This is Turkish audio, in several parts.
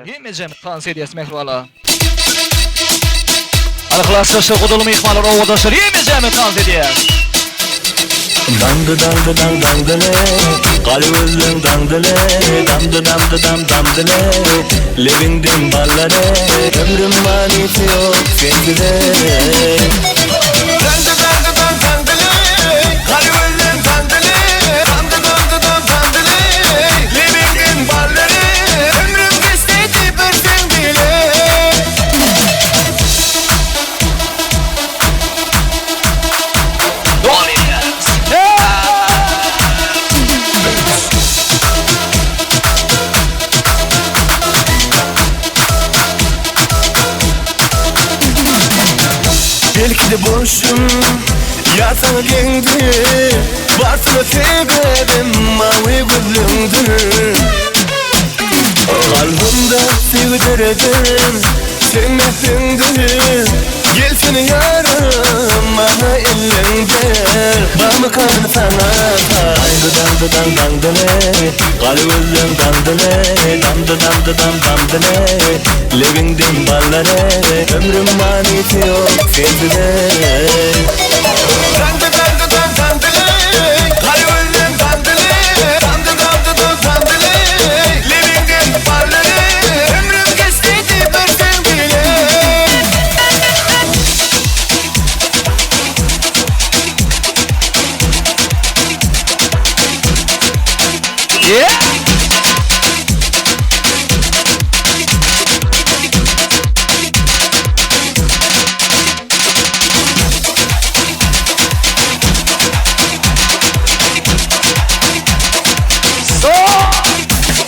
Yemeyeceğim tansiye etmek valla. Arkadaşlar kodulumu ihmalar ovadaşlar yemeyeceğim tansiye. Dandı dandı dang dandele, kalbimden dandele, dandı dandı dam dandele, levindim ballare, ömrüm manisi yok sendile. Dandı dandı dang dandele, kalbimden dandele, dandı dandı dam dandele, levindim ballare, ömrüm geçti bir sendile. Belki de boşum yatan gendi, varsın sebebim mavi gözlümdür. Kalbimde sevdirdin, sevmedindir. Gel seni yarım bana ellendir. Bağımı kalbini sana dandı dandı dang dandele, kalbimden dandele, dandı dandı dam dandele, levindim ballare, ömrüm manisi yok sendile. Dandı dandı dang dandele, kalbimden dandele, dandı dandı dam dandele, levindim ballare, ömrüm geçti bir sendile. Yeah. So,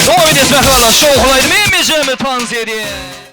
oynayacak valla şovlaydı mı yemeyeceğim tansiye diye.